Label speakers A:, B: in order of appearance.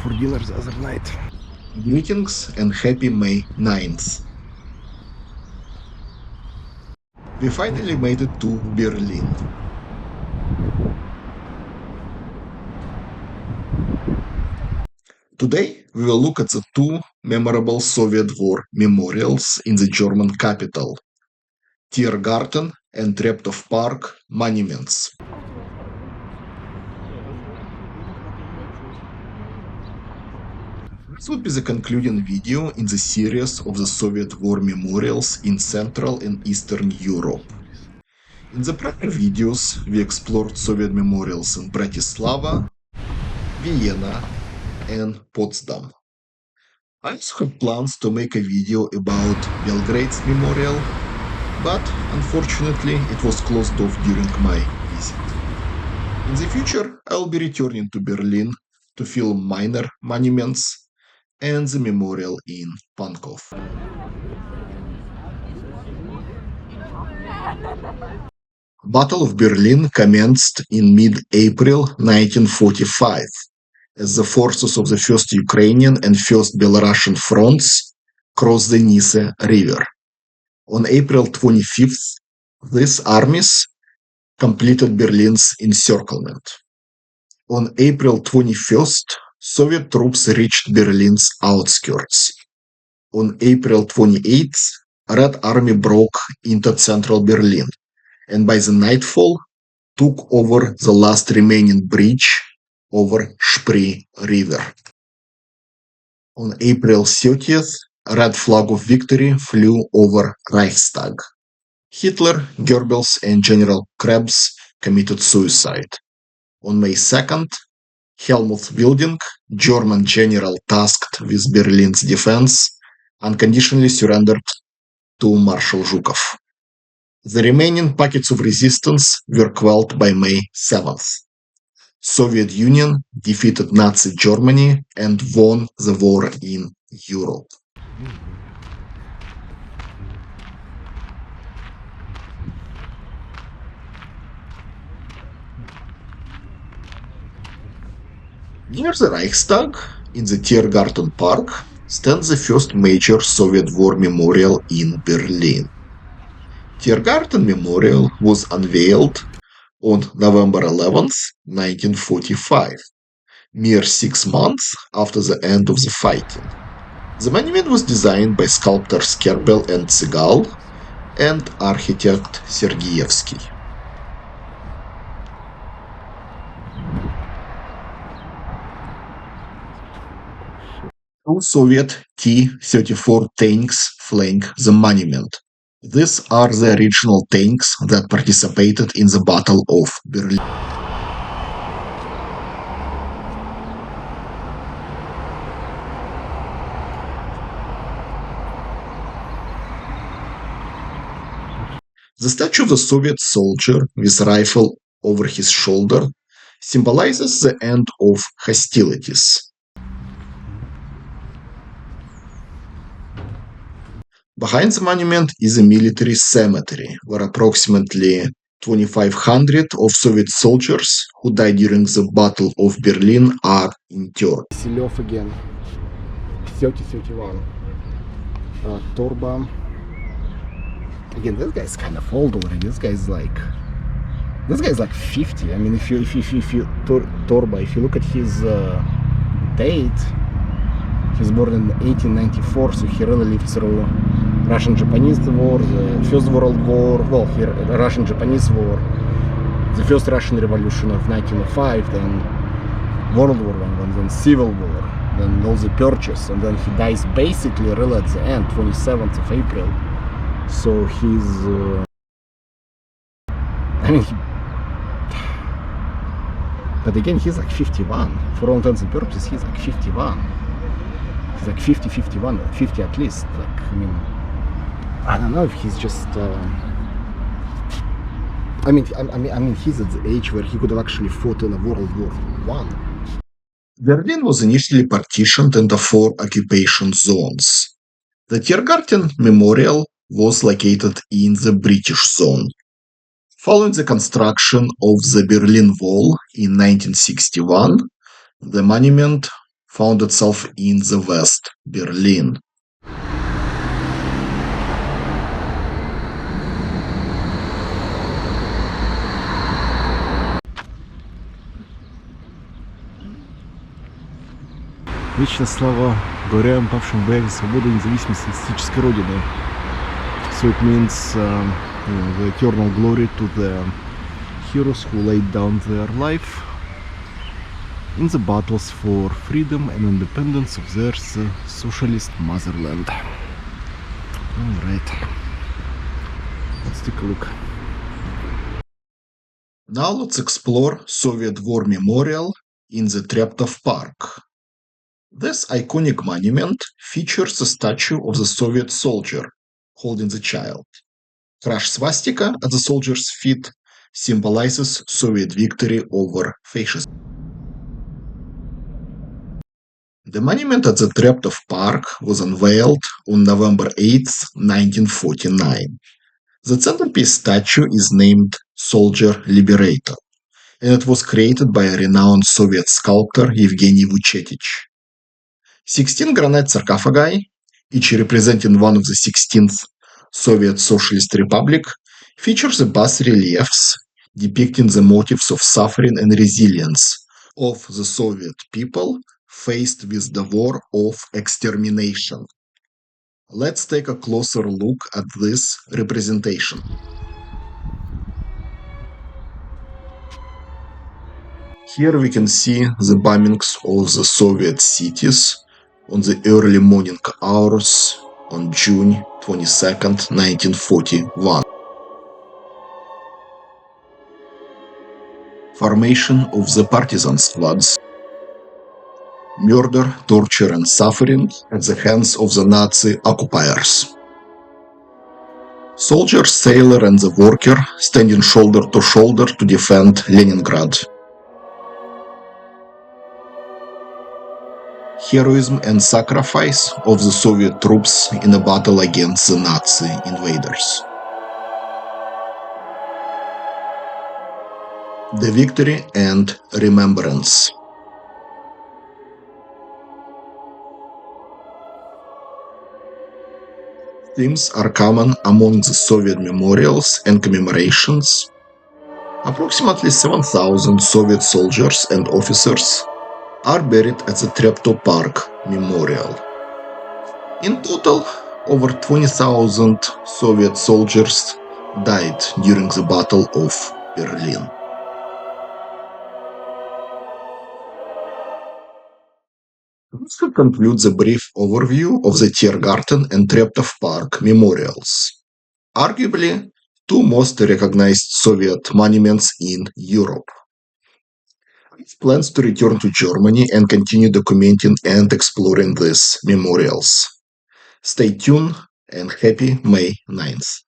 A: for dinner the other night.
B: Greetings and happy May 9th. We finally made it to Berlin. Today we will look at the two memorable Soviet War memorials in the German capital, Tiergarten and Treptow-Park monuments. This would be the concluding video in the series of the Soviet War memorials in Central and Eastern Europe. In the prior videos, we explored Soviet memorials in Bratislava, Vienna, and Potsdam. I also had plans to make a video about Belgrade's memorial, but unfortunately it was closed off during my visit. In the future, I will be returning to Berlin to film minor monuments and the memorial in Pankov. Battle of Berlin commenced in mid-April 1945 as the forces of the 1st Ukrainian and 1st Belarusian fronts crossed the Nise River. On April 25th, these armies completed Berlin's encirclement. On April 21st, Soviet troops reached Berlin's outskirts. On April 28th, Red Army broke into central Berlin, and by the nightfall took over the last remaining bridge over Spree River. On April 30th, a red flag of victory flew over Reichstag. Hitler, Goebbels, and General Krebs committed suicide. On May 2nd, Helmut Wilding, German general tasked with Berlin's defense, unconditionally surrendered to Marshal Zhukov. The remaining pockets of resistance were quelled by May 7th. Soviet Union defeated Nazi Germany and won the war in Europe. Near the Reichstag, in the Tiergarten Park, stands the first major Soviet War memorial in Berlin. Tiergarten Memorial was unveiled on November 11th, 1945, mere 6 months after the end of the fighting. The monument was designed by sculptors Kerbel and Segal and architect Sergeyevsky. Two Soviet T-34 tanks flank the monument. These are the original tanks that participated in the Battle of Berlin. The statue of the Soviet soldier with rifle over his shoulder symbolizes the end of hostilities. Behind the monument is a military cemetery, where approximately 2,500 of Soviet soldiers who died during the Battle of Berlin are interred.
A: Kisilev again. 30-31. Torba. Again, this guy's kind of old already. This guy's like 50. I mean, if you Torba, if you look at his date, he's born in 1894, so he really lived through Russian-Japanese War, the First World War, Russian-Japanese War, the First Russian Revolution of 1905, then World War I, then Civil War, then all the purchase, and then he dies basically really at the end, 27th of April. So he's, but again, he's like 51. For all intents and purposes, he's like 51. He's like 50, 51, 50 at least. Like, I mean, I don't know if he's just. I mean, he's at the age where he could have actually fought in a World War I.
B: Berlin was initially partitioned into 4 occupation zones. The Tiergarten Memorial was located in the British zone. Following the construction of the Berlin Wall in 1961, the monument found itself in the West, Berlin.
A: Вечная слава горям, павшим в боях за свободу и независимость социалистической родины. So it means the eternal glory to the heroes who laid down their life in the battles for freedom and independence of their socialist motherland. Alright, let's take a look.
B: Now let's explore Soviet War Memorial in the Treптov-park. This iconic monument features a statue of the Soviet soldier holding the child. Crash swastika at the soldier's feet symbolizes Soviet victory over fascism. The monument at the Treптov-park was unveiled on November 8, 1949. The centerpiece statue is named Soldier Liberator, and it was created by a renowned Soviet sculptor Evgeny Vuchetich. 16 granite sarcophagi, each representing one of the 16th Soviet Socialist Republic, features the bas-reliefs depicting the motives of suffering and resilience of the Soviet people faced with the war of extermination. Let's take a closer look at this representation. Here we can see the bombings of the Soviet cities on the early morning hours on June 22nd, 1941. Formation of the partisan squads. Murder, torture and suffering at the hands of the Nazi occupiers. Soldier, sailor and the worker standing shoulder to shoulder to defend Leningrad. Heroism and sacrifice of the Soviet troops in a battle against the Nazi invaders. The victory and remembrance. Themes are common among the Soviet memorials and commemorations. Approximately 7,000 Soviet soldiers and officers are buried at the Treптov-park Memorial. In total, over 20,000 Soviet soldiers died during the Battle of Berlin. This concludes a brief overview of the Tiergarten and Treptower Park memorials, arguably two most recognized Soviet monuments in Europe. I have plans to return to Germany and continue documenting and exploring these memorials. Stay tuned and happy May 9th.